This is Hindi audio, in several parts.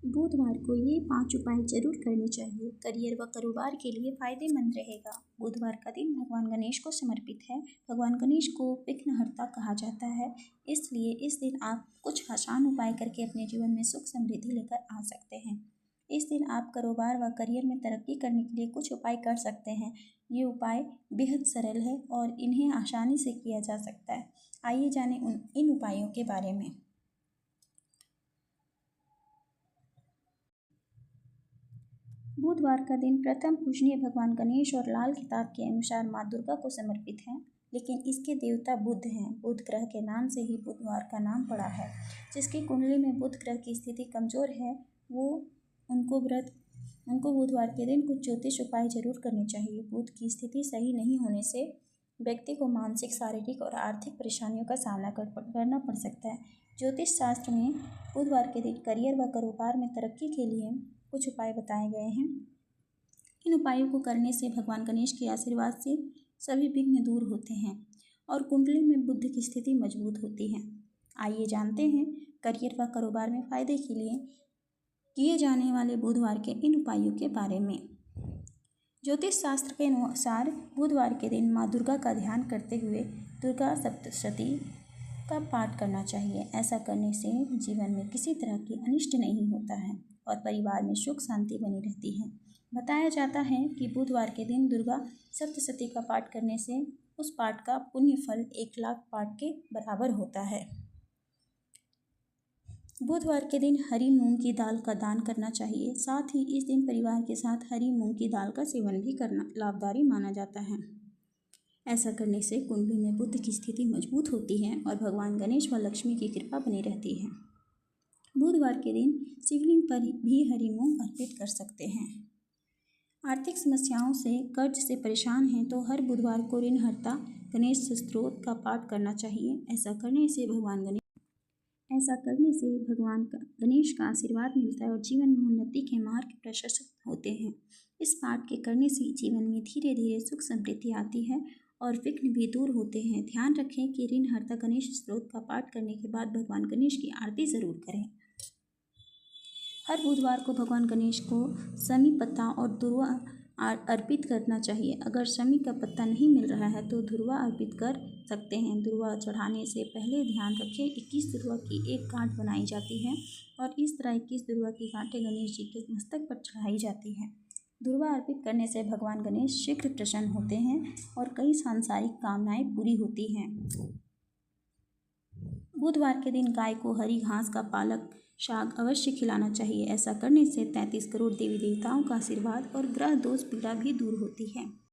बुधवार को ये 5 उपाय जरूर करने चाहिए। करियर व कारोबार के लिए फायदेमंद रहेगा। बुधवार का दिन भगवान गणेश को समर्पित है। भगवान गणेश को विघ्नहर्ता कहा जाता है, इसलिए इस दिन आप कुछ आसान उपाय करके अपने जीवन में सुख समृद्धि लेकर आ सकते हैं। इस दिन आप कारोबार व करियर में तरक्की करने के लिए कुछ उपाय कर सकते हैं। ये उपाय बेहद सरल है और इन्हें आसानी से किया जा सकता है। आइए जानें इन उपायों के बारे में। बुधवार का दिन प्रथम पूजनीय भगवान गणेश और लाल किताब के अनुसार माँ दुर्गा को समर्पित है, लेकिन इसके देवता बुध हैं। बुध ग्रह के नाम से ही बुधवार का नाम पड़ा है। जिसकी कुंडली में बुध ग्रह की स्थिति कमजोर है, उनको बुधवार के दिन कुछ ज्योतिष उपाय जरूर करने चाहिए। बुध की स्थिति सही नहीं होने से व्यक्ति को मानसिक, शारीरिक और आर्थिक परेशानियों का सामना करना पड़ सकता है। ज्योतिष शास्त्र में बुधवार के दिन करियर व कारोबार में तरक्की के लिए कुछ उपाय बताए गए हैं। इन उपायों को करने से भगवान गणेश के आशीर्वाद से सभी विघ्न दूर होते हैं और कुंडली में बुध की स्थिति मजबूत होती है। आइए जानते हैं करियर व कारोबार में फायदे के लिए किए जाने वाले बुधवार के इन उपायों के बारे में। ज्योतिष शास्त्र के अनुसार बुधवार के दिन माँ दुर्गा का ध्यान करते हुए दुर्गा सप्तशती का पाठ करना चाहिए। ऐसा करने से जीवन में किसी तरह की अनिष्ट नहीं होता है और परिवार में सुख शांति बनी रहती है। बताया जाता है कि बुधवार के दिन दुर्गा सप्तशती का पाठ करने से उस पाठ का पुण्य फल 1 लाख पाठ के बराबर होता है। बुधवार के दिन हरी मूंग की दाल का दान करना चाहिए। साथ ही इस दिन परिवार के साथ हरी मूंग की दाल का सेवन भी करना लाभकारी माना जाता है। ऐसा करने से कुंडली में बुध की स्थिति मजबूत होती है और भगवान गणेश व लक्ष्मी की कृपा बनी रहती है। बुधवार के दिन शिवलिंग पर भी हरी मूंग अर्पित कर सकते हैं। आर्थिक समस्याओं से, कर्ज से परेशान हैं तो हर बुधवार को ऋणहर्ता गणेश स्तोत्र का पाठ करना चाहिए। ऐसा करने से भगवान गणेश का आशीर्वाद मिलता है और जीवन में उन्नति के मार्ग प्रशस्त होते हैं। इस पाठ के करने से जीवन में धीरे धीरे सुख समृद्धि आती है और विघ्न भी दूर होते हैं। ध्यान रखें कि ऋणहर्ता गणेश स्तोत्र का पाठ करने के बाद भगवान गणेश की आरती जरूर करें। हर बुधवार को भगवान गणेश को शमी पत्ता और दुर्वा अर्पित करना चाहिए। अगर शमी का पत्ता नहीं मिल रहा है तो दुर्वा अर्पित कर सकते हैं। दुर्वा चढ़ाने से पहले ध्यान रखें 21 दुर्वा की एक गांठ बनाई जाती है और इस तरह 21 दुर्वा की गांठें गणेश जी के मस्तक पर चढ़ाई जाती है। दुर्वा अर्पित करने से भगवान गणेश शीघ्र प्रसन्न होते हैं और कई सांसारिक कामनाएं पूरी होती हैं। बुधवार के दिन गाय को हरी घास का पालक शाक अवश्य खिलाना चाहिए। ऐसा करने से 33 करोड़ देवी देवताओं का आशीर्वाद और ग्रह दोष पीड़ा भी दूर होती है।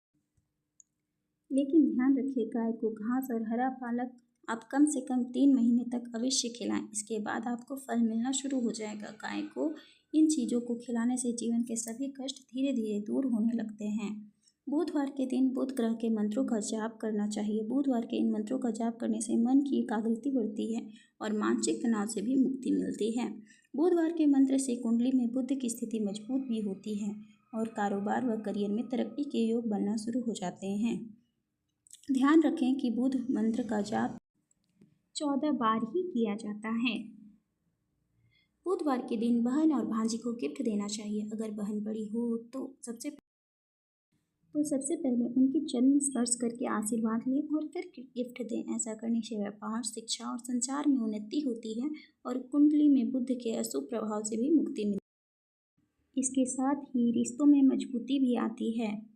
लेकिन ध्यान रखिए, गाय को घास और हरा पालक आप कम से कम 3 महीने तक अवश्य खिलाएं। इसके बाद आपको फल मिलना शुरू हो जाएगा। गाय को इन चीज़ों को खिलाने से जीवन के सभी कष्ट धीरे धीरे दूर होने लगते हैं। बुधवार के दिन बुध ग्रह के मंत्रों का जाप करना चाहिए। बुधवार के इन मंत्रों का जाप करने से मन की एकाग्रता बढ़ती है और मानसिक तनाव से भी मुक्ति मिलती है। बुधवार के मंत्र से कुंडली में बुध की स्थिति मजबूत भी होती है और कारोबार व करियर में तरक्की के योग बनना शुरू हो जाते हैं। ध्यान रखें कि बुध मंत्र का जाप 14 बार ही किया जाता है। बुधवार के दिन बहन और भांजी को गिफ्ट देना चाहिए। अगर बहन बड़ी हो तो सबसे पहले उनके चरण स्पर्श करके आशीर्वाद लें और फिर गिफ्ट दें। ऐसा करने से व्यापार, शिक्षा और संचार में उन्नति होती है और कुंडली में बुध के अशुभ प्रभाव से भी मुक्ति मिलती है। इसके साथ ही रिश्तों में मजबूती भी आती है।